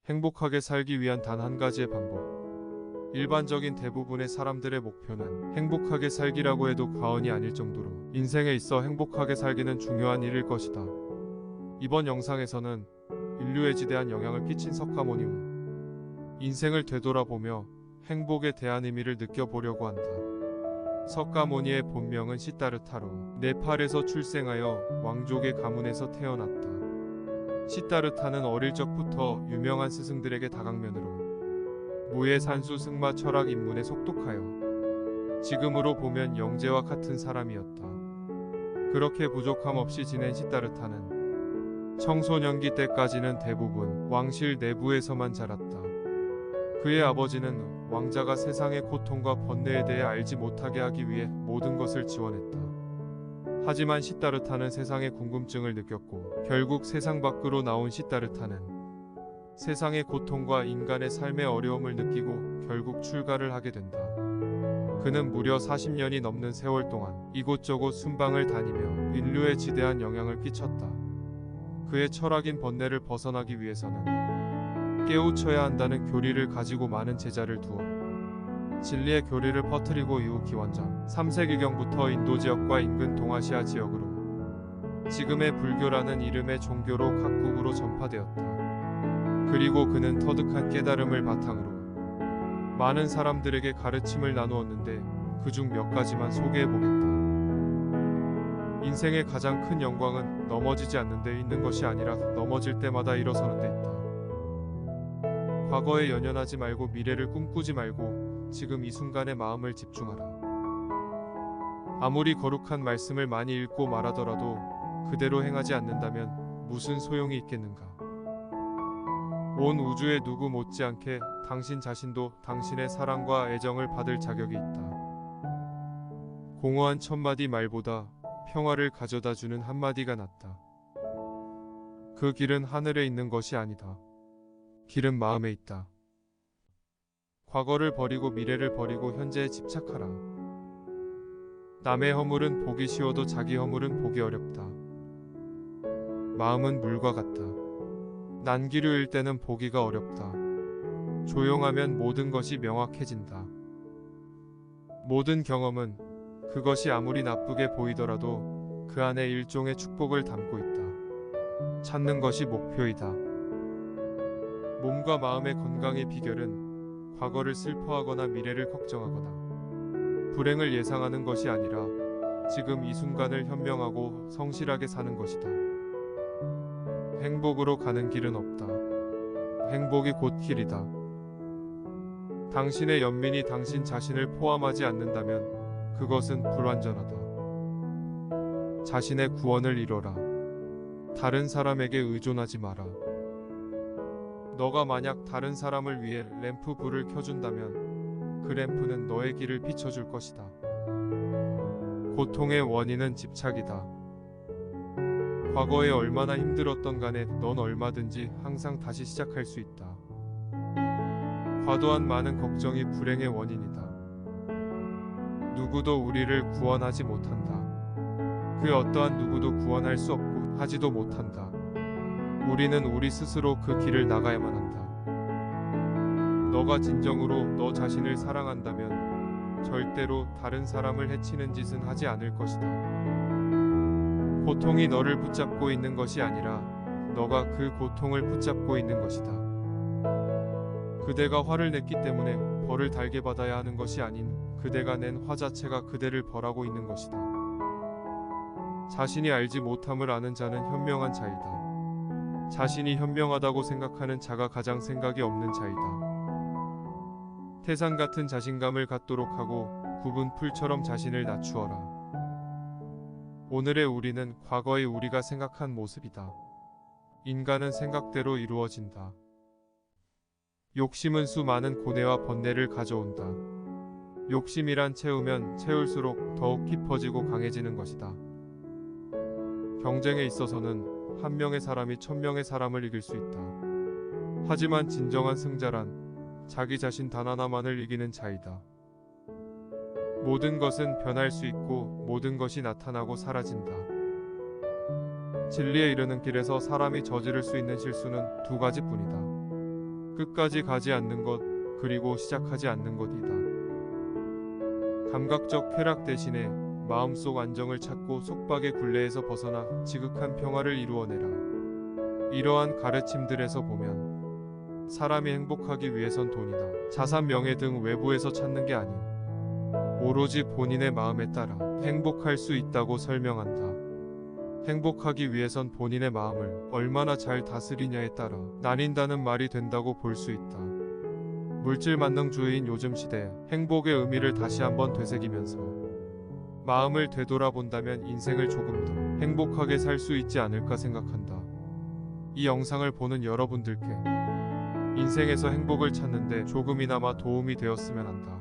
행복하게 살기 위한 단 한 가지의 방법. 일반적인 대부분의 사람들의 목표는 행복하게 살기라고 해도 과언이 아닐 정도로 인생에 있어 행복하게 살기는 중요한 일일 것이다. 이번 영상에서는 인류에 지대한 영향을 끼친 석가모니 인생을 되돌아보며 행복에 대한 의미를 느껴보려고 한다. 석가모니의 본명은 시다르타로 네팔에서 출생하여 왕족의 가문에서 태어났다. 시다르타는 어릴 적부터 유명한 스승들에게 다각면으로 무예산수 승마 철학 입문에 속독하여 지금으로 보면 영재와 같은 사람이었다. 그렇게 부족함 없이 지낸 시다르타는 청소년기 때까지는 대부분 왕실 내부에서만 자랐다. 그의 아버지는 왕자가 세상의 고통과 번뇌에 대해 알지 못하게 하기 위해 모든 것을 지원했다. 하지만 시다르타는 세상의 궁금증을 느꼈고 결국 세상 밖으로 나온 시다르타는 세상의 고통과 인간의 삶의 어려움을 느끼고 결국 출가를 하게 된다. 그는 무려 40년이 넘는 세월 동안 이곳저곳 순방을 다니며 인류에 지대한 영향을 끼쳤다. 그의 철학인 번뇌를 벗어나기 위해서는 깨우쳐야 한다는 교리를 가지고 많은 제자를 두어 진리의 교리를 퍼뜨리고 이후 기원전 3세기경부터 인도 지역과 인근 동아시아 지역으로 지금의 불교라는 이름의 종교로 각국으로 전파되었다. 그리고 그는 터득한 깨달음을 바탕으로 많은 사람들에게 가르침을 나누었는데 그중 몇 가지만 소개해보겠다. 인생의 가장 큰 영광은 넘어지지 않는 데 있는 것이 아니라 넘어질 때마다 일어서는 데 있다. 과거에 연연하지 말고 미래를 꿈꾸지 말고 지금 이 순간에 마음을 집중하라. 아무리 거룩한 말씀을 많이 읽고 말하더라도 그대로 행하지 않는다면 무슨 소용이 있겠는가. 온 우주의 누구 못지않게 당신 자신도 당신의 사랑과 애정을 받을 자격이 있다. 공허한 천마디 말보다 평화를 가져다주는 한마디가 낫다. 그 길은 하늘에 있는 것이 아니다. 길은 마음에 있다. 과거를 버리고 미래를 버리고 현재에 집착하라. 남의 허물은 보기 쉬워도 자기 허물은 보기 어렵다. 마음은 물과 같다. 난기류일 때는 보기가 어렵다. 조용하면 모든 것이 명확해진다. 모든 경험은 그것이 아무리 나쁘게 보이더라도 그 안에 일종의 축복을 담고 있다. 찾는 것이 목표이다. 몸과 마음의 건강의 비결은 과거를 슬퍼하거나 미래를 걱정하거나 불행을 예상하는 것이 아니라 지금 이 순간을 현명하고 성실하게 사는 것이다. 행복으로 가는 길은 없다. 행복이 곧 길이다. 당신의 연민이 당신 자신을 포함하지 않는다면 그것은 불완전하다. 자신의 구원을 이뤄라. 다른 사람에게 의존하지 마라. 너가 만약 다른 사람을 위해 램프 불을 켜준다면 그 램프는 너의 길을 비춰줄 것이다. 고통의 원인은 집착이다. 과거에 얼마나 힘들었던 간에 넌 얼마든지 항상 다시 시작할 수 있다. 과도한 많은 걱정이 불행의 원인이다. 누구도 우리를 구원하지 못한다. 그 어떠한 누구도 구원할 수 없고 하지도 못한다. 우리는 우리 스스로 그 길을 나가야만 한다. 너가 진정으로 너 자신을 사랑한다면 절대로 다른 사람을 해치는 짓은 하지 않을 것이다. 고통이 너를 붙잡고 있는 것이 아니라 너가 그 고통을 붙잡고 있는 것이다. 그대가 화를 냈기 때문에 벌을 달게 받아야 하는 것이 아닌 그대가 낸 화 자체가 그대를 벌하고 있는 것이다. 자신이 알지 못함을 아는 자는 현명한 자이다. 자신이 현명하다고 생각하는 자가 가장 생각이 없는 자이다. 태산 같은 자신감을 갖도록 하고 굽은 풀처럼 자신을 낮추어라. 오늘의 우리는 과거의 우리가 생각한 모습이다. 인간은 생각대로 이루어진다. 욕심은 수많은 고뇌와 번뇌를 가져온다. 욕심이란 채우면 채울수록 더욱 깊어지고 강해지는 것이다. 경쟁에 있어서는 한 명의 사람이 1000명의 사람을 이길 수 있다. 하지만 진정한 승자란 자기 자신 단 하나만을 이기는 자이다. 모든 것은 변할 수 있고 모든 것이 나타나고 사라진다. 진리에 이르는 길에서 사람이 저지를 수 있는 실수는 두 가지뿐이다. 끝까지 가지 않는 것, 그리고 시작하지 않는 것이다. 감각적 쾌락 대신에 마음속 안정을 찾고 속박의 굴레에서 벗어나 지극한 평화를 이루어내라. 이러한 가르침들에서 보면 사람이 행복하기 위해선 돈이나 자산, 명예 등 외부에서 찾는 게 아닌 오로지 본인의 마음에 따라 행복할 수 있다고 설명한다. 행복하기 위해선 본인의 마음을 얼마나 잘 다스리냐에 따라 나뉜다는 말이 된다고 볼 수 있다. 물질 만능주의인 요즘 시대에 행복의 의미를 다시 한번 되새기면서 마음을 되돌아본다면 인생을 조금 더 행복하게 살 수 있지 않을까 생각한다. 이 영상을 보는 여러분들께 인생에서 행복을 찾는데 조금이나마 도움이 되었으면 한다.